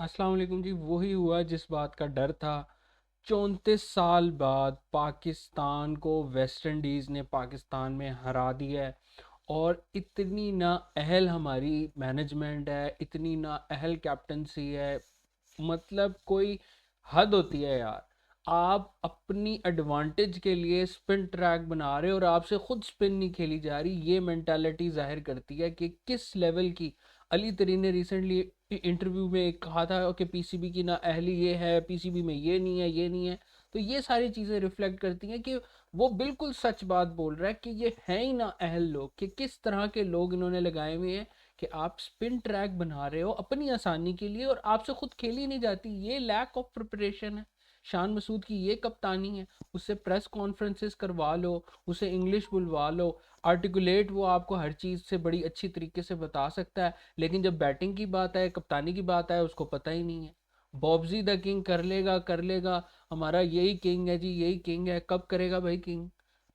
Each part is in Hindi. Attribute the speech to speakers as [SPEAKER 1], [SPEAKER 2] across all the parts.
[SPEAKER 1] अस्सलाम वालेकुम जी। वही हुआ जिस बात का डर था। 34 साल बाद पाकिस्तान को वेस्ट इंडीज़ ने पाकिस्तान में हरा दिया है। और इतनी ना अहल हमारी मैनेजमेंट है, इतनी ना अहल कैप्टनसी है, मतलब कोई हद होती है यार। आप अपनी एडवांटेज के लिए स्पिन ट्रैक बना रहे हो और आपसे खुद स्पिन नहीं खेली जा रही। ये मेंटालिटी जाहिर करती है कि किस लेवल की। अली तरीन ने रिसेंटली इंटरव्यू में एक कहा था कि पीसीबी की ना अहली ये है, पीसीबी में ये नहीं है, ये नहीं है। तो ये सारी चीज़ें रिफ्लेक्ट करती हैं कि वो बिल्कुल सच बात बोल रहा है कि ये है ही ना अहल लोग, कि किस तरह के लोग इन्होंने लगाए हुए हैं कि आप स्पिन ट्रैक बना रहे हो अपनी आसानी के लिए और आपसे खुद खेली नहीं जाती। ये लैक ऑफ प्रिपरेशन है। शान मसूद की ये कप्तानी है। उससे प्रेस कॉन्फ्रेंसेस करवा लो, उसे इंग्लिश बुलवा लो, आर्टिकुलेट वो आपको हर चीज़ से बड़ी अच्छी तरीके से बता सकता है। लेकिन जब बैटिंग की बात आए, कप्तानी की बात आए, उसको पता ही नहीं है। बॉब्जी द किंग कर लेगा कर लेगा, हमारा यही किंग है जी, यही किंग है। कब करेगा भाई किंग?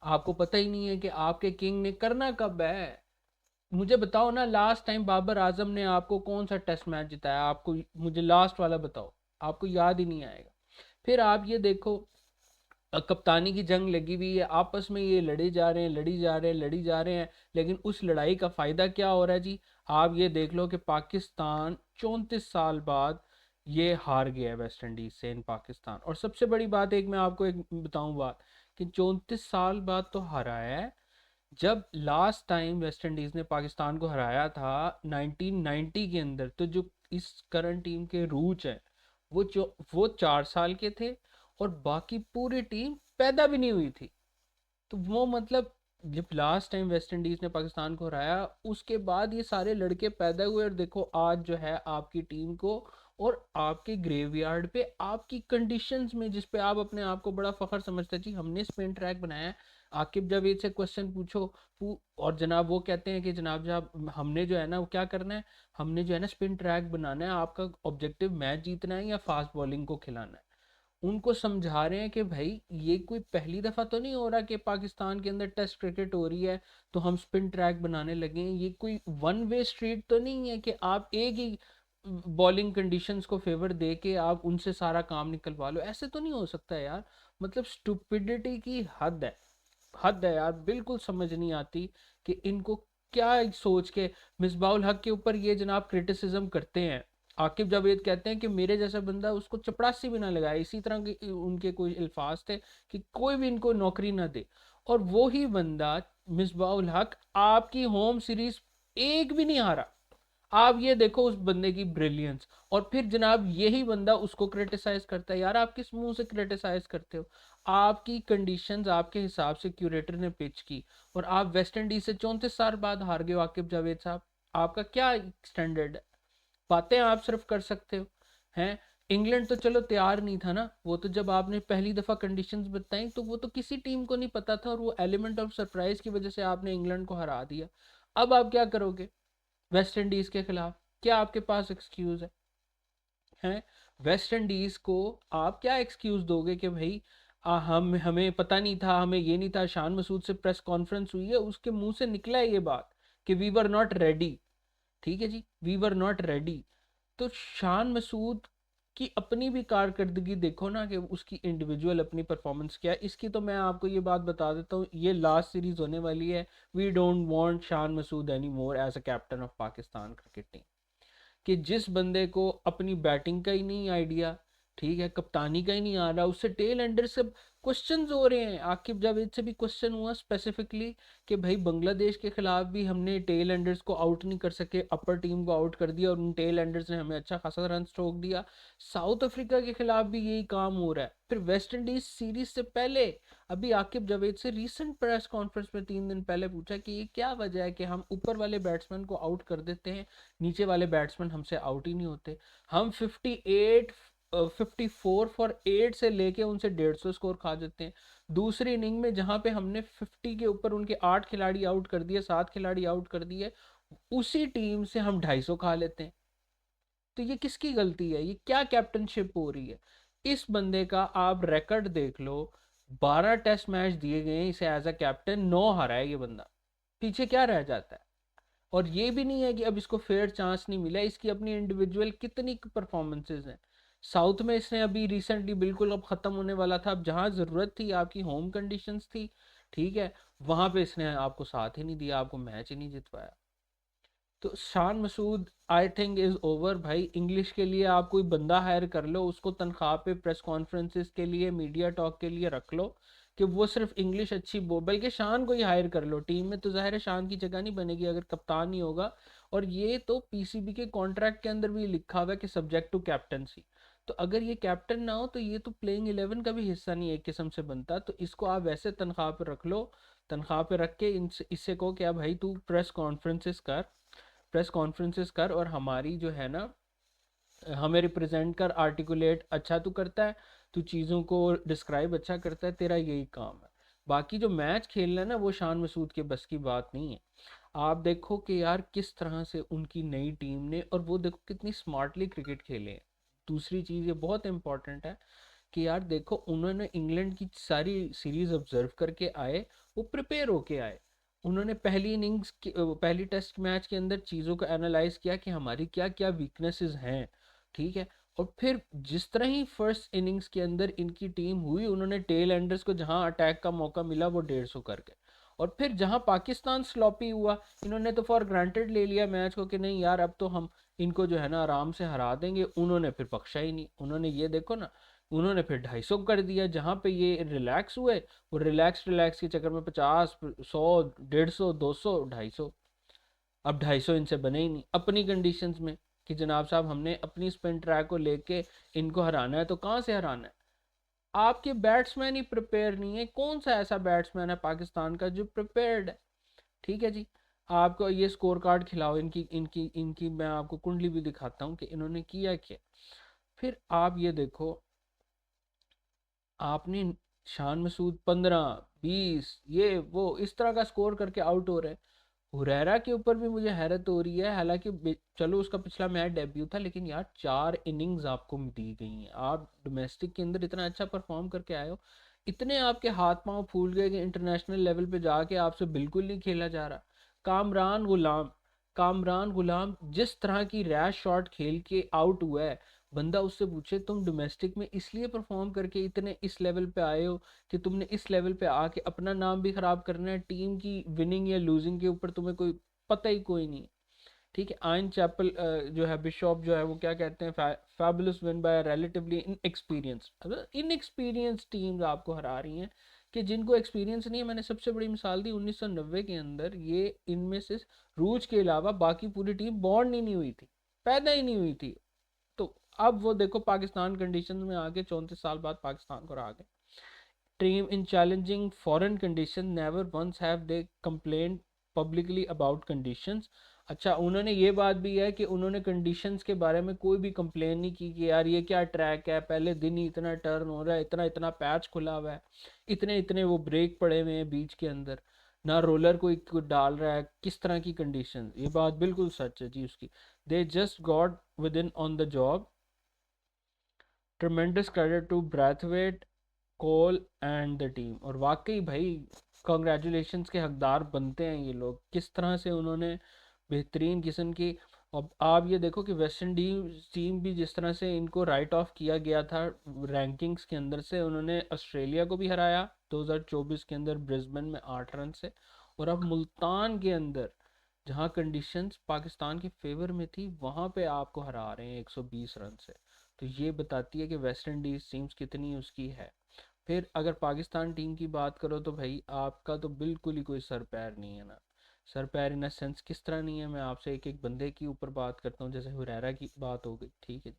[SPEAKER 1] आपको पता ही नहीं है कि आपके किंग ने करना कब है। मुझे बताओ ना, लास्ट टाइम बाबर आजम ने आपको कौन सा टेस्ट मैच जिताया? आपको मुझे लास्ट वाला बताओ। आपको याद ही नहीं आएगा। फिर आप ये देखो, कप्तानी की जंग लगी हुई है, आपस में ये लड़े जा रहे हैं, लड़ी जा रहे हैं, लड़ी जा रहे हैं। लेकिन उस लड़ाई का फ़ायदा क्या हो रहा है जी? आप ये देख लो कि पाकिस्तान 34 साल बाद ये हार गया है वेस्ट इंडीज से इन पाकिस्तान। और सबसे बड़ी बात, एक मैं आपको एक बताऊं बात, कि 34 साल बाद तो हारा है। जब लास्ट टाइम वेस्ट इंडीज ने पाकिस्तान को हराया था 1990 के अंदर, तो जो इस करंट टीम के रूच हैं, वो 4 साल के थे और बाकी पूरी टीम पैदा भी नहीं हुई थी। तो वो मतलब, जब लास्ट टाइम वेस्ट इंडीज ने पाकिस्तान को हराया उसके बाद ये सारे लड़के पैदा हुए, और देखो आज जो है आपकी टीम को और आपके ग्रेवयार्ड पे आपकी कंडीशंस में, जिस पे आप अपने आप को बड़ा फख्र समझते हैं जी हमने स्पिन ट्रैक बनाया है। आकिब जावेद से क्वेश्चन पूछो, और जनाब वो कहते हैं कि जनाब जनाब हमने जो है ना वो क्या करना है, हमने जो है ना स्पिन ट्रैक बनाना है, आपका ऑब्जेक्टिव मैच जीतना है या फास्ट बॉलिंग को खिलाना है। उनको समझा रहे हैं कि भाई ये कोई पहली दफा तो नहीं हो रहा कि पाकिस्तान के अंदर टेस्ट क्रिकेट हो रही है तो हम स्पिन ट्रैक बनाने लगे हैं। ये कोई वन वे स्ट्रीट तो नहीं है कि आप एक ही बॉलिंग कंडीशंस को फेवर दे के आप उनसे सारा काम निकलवा लो। ऐसे तो नहीं हो सकता यार। मतलब स्टुपिडिटी की हद है। हद है यार, बिल्कुल समझ नहीं आती कि इनको क्या सोच के मिसबाउल हक के ऊपर ये जनाब क्रिटिसिज्म करते हैं। आकिब जावेद कहते हैं कि मेरे जैसा बंदा उसको चपरासी भी ना लगाए, इसी तरह के उनके कोई अल्फाज थे कि कोई भी इनको नौकरी ना दे। और वो ही बंदा मिसबाउल हक आपकी होम सीरीज एक भी नहीं हारा। आप ये देखो उस बंदे की ब्रिलियंस, और फिर जनाब यही बंदा उसको क्रिटिसाइज करता है। यार आप किस मुंह से क्रिटिसाइज करते हो? आपकी कंडीशंस आपके हिसाब से क्यूरेटर ने पिच की, और आप वेस्ट इंडीज से 34 साल बाद हार गए हो आकिब जावेद साहब। आपका क्या स्टैंडर्ड है? बातें आप सिर्फ कर सकते हो हैं। इंग्लैंड तो चलो तैयार नहीं था ना, वो तो जब आपने पहली दफा कंडीशंस बताई तो वो तो किसी टीम को नहीं पता था, और वो एलिमेंट ऑफ सरप्राइज की वजह से आपने इंग्लैंड को हरा दिया। अब आप क्या करोगे वेस्ट इंडीज के खिलाफ? क्या आपके पास एक्सक्यूज है? हैं? वेस्ट इंडीज को आप क्या एक्सक्यूज दोगे कि भाई हम हमें पता नहीं था, हमें ये नहीं था। शान मसूद से प्रेस कॉन्फ्रेंस हुई है, उसके मुंह से निकला है ये बात कि वी वर नॉट रेडी। ठीक है जी, वी वर नॉट रेडी। तो शान मसूद की अपनी भी कारकर्दगी देखो ना, कि उसकी इंडिविजुअल अपनी परफॉर्मेंस क्या है। इसकी तो मैं आपको ये बात बता देता हूँ, ये लास्ट सीरीज होने वाली है। We don't want Shan Masood any more as a captain of Pakistan cricket team. कि जिस बंदे को अपनी बैटिंग का ही नहीं आइडिया, ठीक है, कप्तानी का ही नहीं आ रहा, उससे टेल एंडर से क्वेश्चंस हो रहे हैं। आकिब जावेद से भी क्वेश्चन हुआ स्पेसिफिकली कि भाई बांग्लादेश के खिलाफ भी हमने टेल एंडर्स को आउट नहीं कर सके, अपर टीम को आउट कर दिया और उन टेल एंडर्स ने हमें अच्छा खासा रन स्ट्रोक दिया। साउथ अफ्रीका के खिलाफ भी यही काम हो रहा है। फिर वेस्ट इंडीज सीरीज से पहले अभी आकिब जावेद से रीसेंट प्रेस कॉन्फ्रेंस में 3 दिन पहले पूछा कि ये क्या वजह है कि हम ऊपर वाले बैट्समैन को आउट कर देते हैं, नीचे वाले बैट्समैन हमसे आउट ही नहीं होते। हम 54 फॉर 8 से लेके उनसे 150 स्कोर खा जाते हैं। दूसरी इनिंग में जहां पे हमने 50 के ऊपर उनके 8 खिलाड़ी आउट कर दिए, 7 खिलाड़ी आउट कर दिए, उसी टीम से हम 250 खा लेते हैं। तो ये किसकी गलती है? ये क्या कैप्टनशिप हो रही है? इस बंदे का आप रिकॉर्ड देख लो। 12 टेस्ट मैच दिए गए इसे एज अ कैप्टन, 9 हारा है ये बंदा। पीछे क्या रह जाता है? और ये भी नहीं है कि अब इसको फेयर चांस नहीं मिला, इसकी अपनी इंडिविजुअल कितनी परफॉर्मेंसेज हैं। साउथ में इसने अभी रिसेंटली बिल्कुल अब ख़त्म होने वाला था, अब जहाँ ज़रूरत थी, आपकी होम कंडीशंस थी, ठीक है, वहाँ पे इसने आपको साथ ही नहीं दिया, आपको मैच ही नहीं जितवाया। तो Shan Masood I think is over भाई। इंग्लिश के लिए आप कोई बंदा हायर कर लो, उसको तनख्वाह पे प्रेस कॉन्फ्रेंसिस के लिए, मीडिया टॉक के लिए रख लो कि वो सिर्फ इंग्लिश अच्छी बल्कि शान को ही हायर कर लो टीम में, तो ज़ाहिर है शान की जगह नहीं बनेगी अगर कप्तान नहीं होगा। और ये तो पीसीबी के कॉन्ट्रैक्ट के अंदर भी लिखा हुआ है कि सब्जेक्ट टू कैप्टनसी। तो अगर ये कैप्टन ना हो तो ये तो प्लेइंग 11 का भी हिस्सा नहीं एक किस्म से बनता। तो इसको आप वैसे तनख्वाह पे रख लो, तनख्वाह पे रख के इससे कहो क्या भाई तू प्रेस कॉन्फ्रेंसेस कर और हमारी जो है ना, हमें रिप्रेजेंट कर, आर्टिकुलेट अच्छा तू करता है, तू चीज़ों को डिस्क्राइब अच्छा करता है, तेरा यही काम है। बाकी जो मैच खेलना है ना वो शान मसूद के बस की बात नहीं है। आप देखो कि यार किस तरह से उनकी नई टीम ने, और वो देखो कितनी स्मार्टली क्रिकेट खेले हैं। दूसरी चीज़ ये बहुत इंपॉर्टेंट है कि यार देखो उन्होंने इंग्लैंड की सारी सीरीज ऑब्जर्व करके आए, वो प्रिपेयर होके आए। उन्होंने पहली इनिंग्स पहली टेस्ट मैच के अंदर चीज़ों को एनालाइज किया कि हमारी क्या क्या वीकनेसेस हैं, ठीक है। और फिर जिस तरह ही फर्स्ट इनिंग्स के अंदर इनकी टीम हुई, उन्होंने टेल एंडर्स को जहां अटैक का मौका मिला वो 150 कर गए। और फिर जहां पाकिस्तान स्लॉपी हुआ, इन्होंने तो फॉर ग्रांटेड ले लिया मैच को कि नहीं यार अब तो हम इनको जो है ना आराम से हरा देंगे। उन्होंने फिर बख्शा ही नहीं, उन्होंने ये देखो ना, उन्होंने फिर 250 कर दिया। जहां पे ये रिलैक्स हुए, वो रिलैक्स रिलैक्स के चक्कर में 50, 100, 150, 200, 250। अब 250 इनसे बने ही नहीं अपनी कंडीशंस में कि जनाब साहब हमने अपनी स्पिन ट्रैक को लेके इनको हराना है। तो कहाँ से हराना है? आपके बैट्समैन ही प्रिपेयर नहीं है। कौन सा ऐसा बैट्समैन है पाकिस्तान का जो प्रिपेयर्ड है? ठीक है जी, आपको ये स्कोर कार्ड खिलाओ, इनकी इनकी इनकी मैं आपको कुंडली भी दिखाता हूँ कि इन्होंने किया क्या। फिर आप ये देखो, आपने शान मसूद 15, 20 ये वो इस तरह का स्कोर करके आउट हो रहे हैं। हुरैरा के ऊपर भी मुझे हैरत हो रही है, हालांकि चलो उसका पिछला मैच डेब्यू था, लेकिन यार 4 इनिंग्स आपको दी गई हैं, आप डोमेस्टिक के अंदर इतना अच्छा परफॉर्म करके आए हो, इतने आपके हाथ पांव फूल गए कि इंटरनेशनल लेवल पे जाके आपसे बिल्कुल नहीं खेला जा रहा। कामरान गुलाम कामरान गुलाम जिस तरह की रैश शॉट खेल के आउट हुआ है, बंदा उससे पूछे तुम डोमेस्टिक में इसलिए परफॉर्म करके इतने इस लेवल पे आए हो कि तुमने इस लेवल पे आके अपना नाम भी खराब करना है, टीम की विनिंग या लूजिंग के ऊपर तुम्हें कोई पता ही कोई नहीं। ठीक है, आयन चैपल जो है बिशॉप जो है वो क्या कहते हैं, fabulous win bye relatively inexperience teams आपको हरा रही हैं कि जिनको एक्सपीरियंस नहीं है। मैंने सबसे बड़ी मिसाल दी 1990 के अंदर, ये इनमें से रूज के अलावा बाकी पूरी टीम बॉर्न ही नहीं हुई थी, पैदा ही नहीं हुई थी। तो अब वो देखो पाकिस्तान कंडीशन में आके 34 साल बाद पाकिस्तान को हरा गए। Team in challenging foreign condition never once have they complain publicly about conditions. अच्छा, उन्होंने ये बात भी है कि उन्होंने कंडीशंस के बारे में कोई भी कंप्लेन नहीं की कि यार ये क्या ट्रैक है, पहले दिन ही इतना टर्न हो रहा है, इतना इतना पैच खुला हुआ है, इतने इतने वो ब्रेक पड़े हुए हैं बीच के अंदर, ना रोलर कोई डाल रहा है, किस तरह की कंडीशन। ये बात बिल्कुल सच है जी उसकी। They just got with in on the job. Tremendous credit to Brathwaite, Cole and the team. और वाकई भाई कॉन्ग्रेचुलेशंस के हकदार बनते हैं ये लोग, किस तरह से उन्होंने बेहतरीन किस्म की। अब आप ये देखो कि वेस्ट इंडीज टीम भी जिस तरह से इनको राइट ऑफ किया गया था रैंकिंग्स के अंदर से, उन्होंने ऑस्ट्रेलिया को भी हराया 2024 के अंदर ब्रिस्बेन में 8 रन से। और अब मुल्तान के अंदर जहां कंडीशंस पाकिस्तान के फेवर में थी, वहां पे आपको हरा रहे हैं 120 रन से। तो ये बताती है कि वेस्ट इंडीज टीम्स कितनी उसकी है। फिर अगर पाकिस्तान टीम की बात करो तो भाई आपका तो बिल्कुल ही कोई सर पैर नहीं है ना। सर पैर इन सेंस किस तरह नहीं है, मैं आपसे एक एक बंदे के ऊपर बात करता हूँ। जैसे हुरैरा की बात हो गई, ठीक है,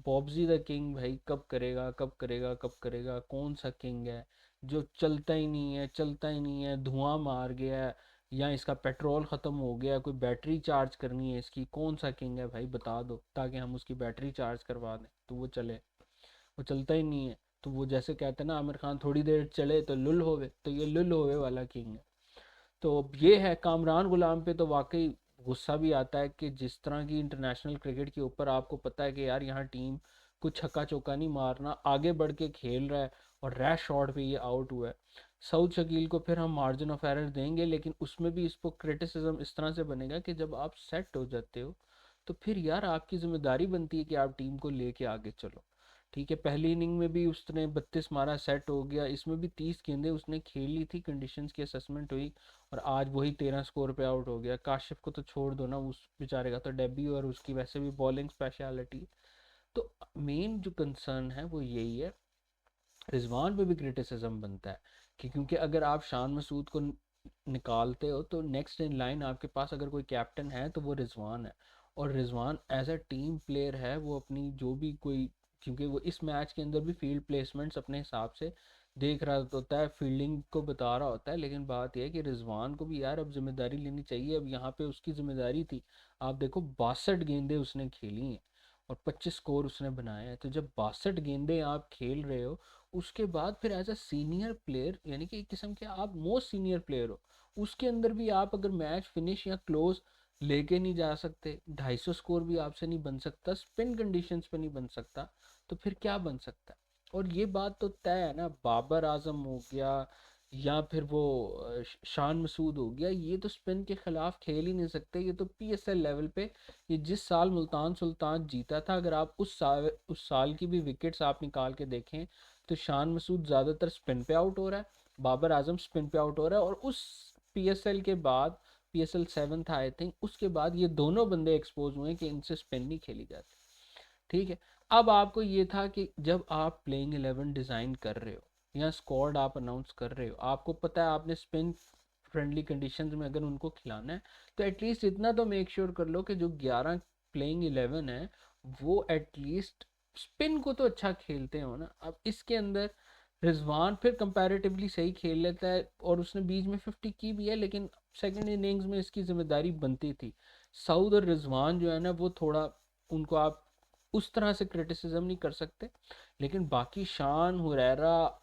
[SPEAKER 1] बॉब्जी द किंग भाई कब करेगा कब करेगा कब करेगा? कौन सा किंग है जो चलता ही नहीं है, चलता ही नहीं है, धुआं मार गया है या इसका पेट्रोल ख़त्म हो गया, कोई बैटरी चार्ज करनी है इसकी? कौन सा किंग है भाई बता दो ताकि हम उसकी बैटरी चार्ज करवा दें तो वो चले। वो चलता ही नहीं है। तो वो जैसे कहते हैं ना आमिर खान, थोड़ी देर चले तो लुल होवे, तो ये लुल होवे वाला किंग है। तो अब ये है कामरान गुलाम पे तो वाकई गुस्सा भी आता है कि जिस तरह की इंटरनेशनल क्रिकेट के ऊपर आपको पता है कि यार यहाँ टीम कुछ छक्का चौका नहीं मारना, आगे बढ़ के खेल रहा है और रैश शॉट पे ये आउट हुआ है। सऊद शकील को फिर हम मार्जिन ऑफ एरर देंगे, लेकिन उसमें भी इसको क्रिटिसिज्म इस तरह से बनेगा कि जब आप सेट हो जाते हो तो फिर यार आपकी जिम्मेदारी बनती है कि आप टीम को लेके आगे चलो। ठीक है, पहली इनिंग में भी उसने 32 मारा, सेट हो गया, इसमें भी 30 गेंदें उसने खेल ली थी, कंडीशंस की असेसमेंट हुई और आज वही 13 स्कोर पे आउट हो गया। काशिफ को तो छोड़ दो ना, उस बेचारे का तो डेब्यू और उसकी वैसे भी बॉलिंग स्पेशलिटी। तो मेन जो कंसर्न है वो यही है, रिजवान पे भी क्रिटिसिज्म बनता है कि क्योंकि अगर आप शान मसूद को निकालते हो तो नेक्स्ट इन लाइन आपके पास अगर कोई कैप्टन है तो वो रिजवान है। और Rizwan as a team player है, वो अपनी जो भी कोई, क्योंकि वो इस मैच के अंदर भी फील्ड प्लेसमेंट्स अपने हिसाब से देख रहा होता है, फील्डिंग को बता रहा होता है, लेकिन बात यह है कि रिजवान को भी यार अब जिम्मेदारी लेनी चाहिए। अब यहाँ पे उसकी जिम्मेदारी थी, आप देखो 62 गेंदें उसने खेली हैं और 25 स्कोर उसने बनाए हैं। तो जब 62 गेंदें आप खेल रहे हो, उसके बाद फिर एज अ सीनियर प्लेयर, यानी कि एक किस्म के आप मोस्ट सीनियर प्लेयर हो, उसके अंदर भी आप अगर मैच फिनिश या क्लोज लेके नहीं जा सकते, 250 स्कोर भी आपसे नहीं बन सकता, स्पिन कंडीशंस पे नहीं बन सकता, तो फिर क्या बन सकता है। और ये बात तो तय है ना, बाबर आजम हो गया या फिर वो शान मसूद हो गया, ये तो स्पिन के खिलाफ खेल ही नहीं सकते। ये तो पीएसएल लेवल पे, ये जिस साल मुल्तान सुल्तान जीता था, अगर आप उस साल की भी विकेट्स आप निकाल के देखें तो शान मसूद ज़्यादातर स्पिन पे आउट हो रहा है, बाबर आजम स्पिन पे आउट हो रहा है। और उस पीएसएल के बाद, पीएसएल 7 था आई थिंक, उसके बाद ये दोनों बंदे एक्सपोज हुए कि इनसे स्पिन नहीं खेली जाती। ठीक है, अब आपको ये था कि जब आप प्लेइंग 11 डिज़ाइन कर रहे हो या स्क्वाड आप अनाउंस कर रहे हो, आपको पता है आपने स्पिन फ्रेंडली कंडीशंस में अगर उनको खिलाना है तो एटलीस्ट इतना तो मेक श्योर कर लो कि जो 11 प्लेइंग 11 है वो एटलीस्ट स्पिन को तो अच्छा खेलते हो ना। अब इसके अंदर रिजवान फिर कंपैरेटिवली सही खेल लेता है और उसने बीच में 50 की भी है, लेकिन सेकंड इनिंग्स में इसकी जिम्मेदारी बनती थी। सऊद और रिजवान जो है ना वो थोड़ा, उनको आप उस तरह से क्रिटिसिज्म नहीं कर सकते, लेकिन बाकी शान, हुरैरा,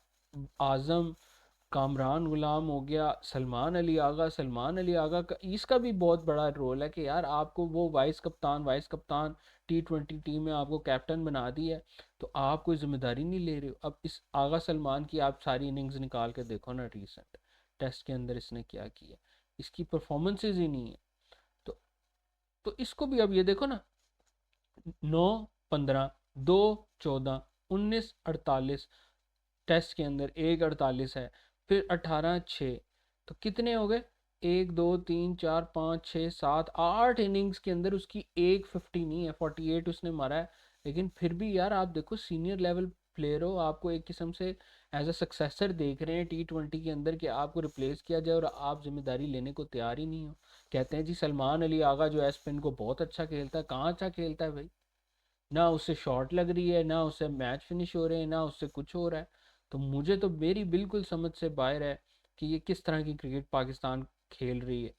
[SPEAKER 1] आजम, कामरान गुलाम हो गया, सलमान अली आगा का इसका भी बहुत बड़ा रोल है कि यार आपको वो वाइस कप्तान T20 टीम में आपको कैप्टन बना दिया है, तो आप कोई जिम्मेदारी नहीं ले रहे हो। अब इस आगा सलमान की आप सारी इनिंग्स निकाल के देखो ना, रिसेंट टेस्ट के अंदर इसने क्या किया, इसकी परफॉर्मेंसेज ही नहीं है। तो इसको भी अब ये देखो ना, 9-15, 2-14, 19-48, टेस्ट के अंदर एक 48 है, फिर 18-6, तो कितने हो गए, 1 2 3 4 5 6 7 8 इनिंग्स के अंदर उसकी एक 50 नहीं है, 48 उसने मारा है। लेकिन फिर भी यार आप देखो सीनियर लेवल प्लेयर हो, आपको एक किस्म से एज अ सक्सेसर देख रहे हैं T20 के अंदर कि आपको रिप्लेस किया जाए और आप जिम्मेदारी लेने को तैयार ही नहीं हो। कहते हैं जी सलमान अली आगा जो है स्पिन को बहुत अच्छा खेलता है, कहाँ अच्छा खेलता है भाई, ना उससे शॉट लग रही है, ना उससे मैच फिनिश हो रहे हैं, ना उससे कुछ हो रहा है। तो मुझे तो मेरी बिल्कुल समझ से बाहर है कि ये किस तरह की क्रिकेट पाकिस्तान खेल रही है।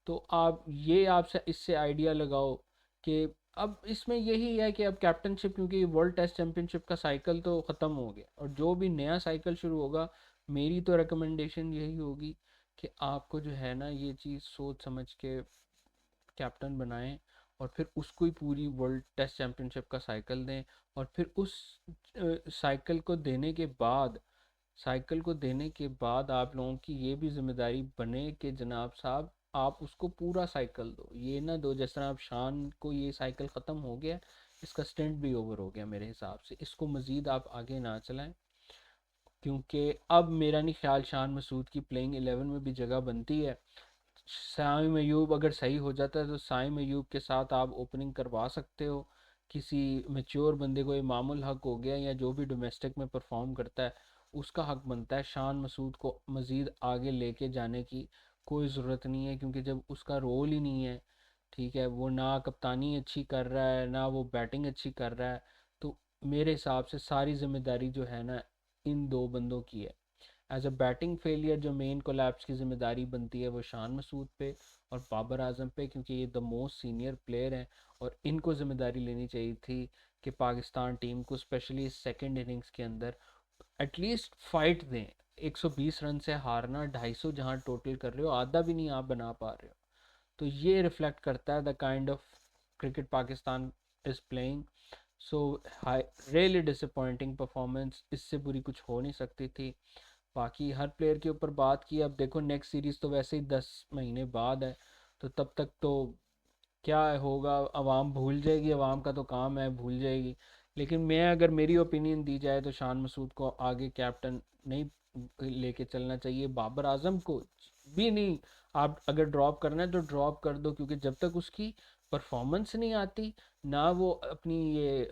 [SPEAKER 1] तो आप ये आपसे इससे आइडिया लगाओ कि अब इसमें यही है कि अब कैप्टनशिप, क्योंकि वर्ल्ड टेस्ट चैंपियनशिप का साइकिल तो ख़त्म हो गया और जो भी नया साइकिल शुरू होगा, मेरी तो रिकमेंडेशन यही होगी कि आपको जो है ना ये चीज़ सोच समझ के कैप्टन बनाएं और फिर उसको ही पूरी वर्ल्ड टेस्ट चैंपियनशिप का साइकिल दें। और फिर उस साइकिल को देने के बाद, आप लोगों की ये भी जिम्मेदारी बने कि जनाब साहब आप उसको पूरा साइकिल दो, ये ना दो जिस तरह आप शान को ये साइकिल ख़त्म हो गया, इसका स्टेंट भी ओवर हो गया मेरे हिसाब से, इसको मज़ीद आप आगे ना चलाएं। क्योंकि अब मेरा नहीं ख्याल शान मसूद की प्लेइंग 11 में भी जगह बनती है। साइम अयूब अगर सही हो जाता है तो साइम अयूब के साथ आप ओपनिंग करवा सकते हो, किसी मेच्योर बंदे को, इमामुल हक हो गया या जो भी डोमेस्टिक में परफॉर्म करता है उसका हक बनता है। शान मसूद को मज़ीद आगे लेके जाने की कोई ज़रूरत नहीं है, क्योंकि जब उसका रोल ही नहीं है, ठीक है, वो ना कप्तानी अच्छी कर रहा है ना वो बैटिंग अच्छी कर रहा है, तो मेरे हिसाब से सारी जिम्मेदारी जो है ना इन दो बंदों की है। एज अ बैटिंग फेलियर जो मेन कोलैप्स की जिम्मेदारी बनती है वो शान मसूद पे और बाबर आजम पे, क्योंकि ये द मोस्ट सीनियर प्लेयर हैं और इनको जिम्मेदारी लेनी चाहिए थी कि पाकिस्तान टीम को स्पेशली सेकंड इनिंग्स के अंदर एटलीस्ट फाइट दें। 120 रन से हारना, 250 जहाँ टोटल कर रहे हो आधा भी नहीं आप बना पा रहे हो, तो ये रिफ्लेक्ट करता है the kind of cricket Pakistan is playing. So really disappointing performance, इससे बुरी कुछ हो नहीं सकती थी। बाकी हर प्लेयर के ऊपर बात की। अब देखो नेक्स्ट सीरीज़ तो वैसे ही 10 महीने बाद है, तो तब तक तो क्या होगा अवाम भूल जाएगी, अवाम का तो काम है भूल जाएगी। लेकिन मैं अगर मेरी ओपिनियन दी जाए तो शान मसूद को आगे कैप्टन नहीं लेके चलना चाहिए, बाबर आजम को भी नहीं। आप अगर ड्रॉप करना है तो ड्रॉप कर दो, क्योंकि जब तक उसकी परफॉर्मेंस नहीं आती ना, वो अपनी ये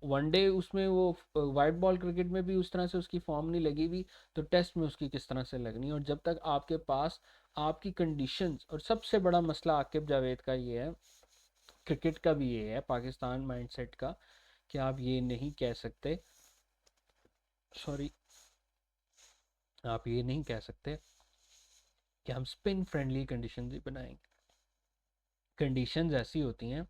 [SPEAKER 1] वनडे उसमें वो वाइट बॉल क्रिकेट में भी उस तरह से उसकी फॉर्म नहीं लगी हुई, तो टेस्ट में उसकी किस तरह से लगनी। और जब तक आपके पास आपकी कंडीशंस, और सबसे बड़ा मसला आकिब जावेद का ये है, क्रिकेट का भी ये है, पाकिस्तान माइंडसेट का, कि आप ये नहीं कह सकते, सॉरी, आप ये नहीं कह सकते कि हम स्पिन फ्रेंडली कंडीशंस ही बनाएंगे। कंडीशंस ऐसी होती हैं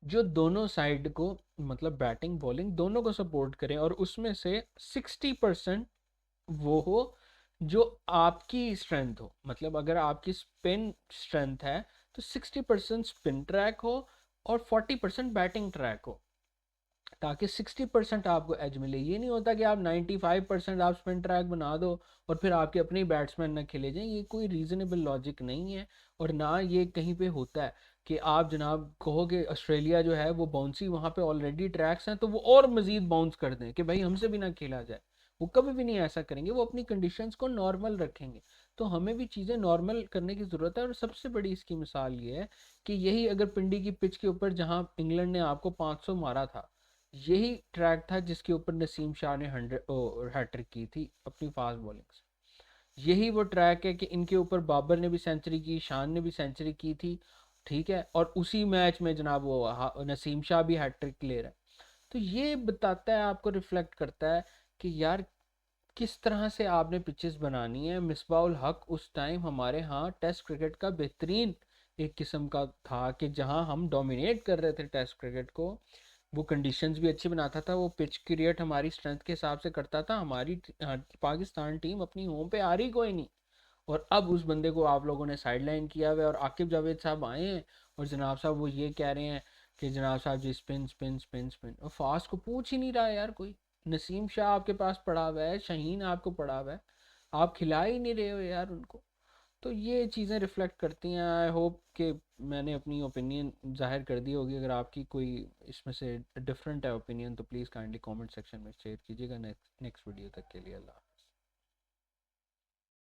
[SPEAKER 1] जो दोनों साइड को, मतलब बैटिंग बॉलिंग दोनों को सपोर्ट करें, और उसमें से 60% वो हो जो आपकी स्ट्रेंथ हो। मतलब अगर आपकी स्पिन स्ट्रेंथ है तो 60% स्पिन ट्रैक हो और 40% बैटिंग ट्रैक हो, ताकि 60% आपको एज मिले। ये नहीं होता कि आप 95% आप स्पिन ट्रैक बना दो और फिर आपके अपने बैट्समैन ना खेले जाएं। ये कोई रीजनेबल लॉजिक नहीं है, और ना ये कहीं पे होता है कि आप जनाब कहो कि ऑस्ट्रेलिया जो है वो बाउंसी, वहाँ पे ऑलरेडी ट्रैक्स हैं तो वो और मजीद बाउंस कर दें कि भाई हमसे भी ना खेला जाए। वो कभी भी नहीं ऐसा करेंगे, वो अपनी कंडीशंस को नॉर्मल रखेंगे। तो हमें भी चीज़ें नॉर्मल करने की ज़रूरत है। और सबसे बड़ी इसकी मिसाल ये है कि यही अगर पिंडी की पिच के ऊपर जहाँ इंग्लैंड ने आपको 500 मारा था, यही ट्रैक था जिसके ऊपर नसीम शाह ने 100 हैट्रिक की थी अपनी फास्ट बॉलिंग से। यही वो ट्रैक है कि इनके ऊपर बाबर ने भी सेंचुरी की, शान ने भी सेंचुरी की थी, ठीक है, और उसी मैच में जनाब वो नसीम शाह भी हैट्रिक ले रहा है। तो ये बताता है, आपको रिफ्लेक्ट करता है कि यार किस तरह से आपने पिचेस बनानी है। मिसबाउल हक उस टाइम हमारे यहाँ टेस्ट क्रिकेट का बेहतरीन एक किस्म का था, कि जहाँ हम डोमिनेट कर रहे थे टेस्ट क्रिकेट को। वो कंडीशंस भी अच्छी बनाता था, वो पिच क्रिएट हमारी स्ट्रेंथ के हिसाब से करता था। हमारी पाकिस्तान टीम अपनी होम पे आ रही कोई नहीं, और अब उस बंदे को आप लोगों ने साइडलाइन किया हुआ है। और आकिब जावेद साहब आए हैं और जनाब साहब वो ये कह रहे हैं कि जनाब साहब जी स्पिन स्पिन स्पिन स्पिन, और फास्ट को पूछ ही नहीं रहा है यार कोई। नसीम शाह आपके पास पड़ा हुआ है, शाहीन आपको पड़ा हुआ है, आप खिला ही नहीं रहे हो यार उनको। तो ये चीज़ें रिफ्लेक्ट करती हैं। आई होप कि मैंने अपनी ओपिनियन जाहिर कर दी होगी। अगर आपकी कोई इसमें से डिफरेंट है ओपिनियन तो प्लीज़ काइंडली कमेंट सेक्शन में शेयर कीजिएगा। नेक्स्ट वीडियो तक के लिए अल्लाह।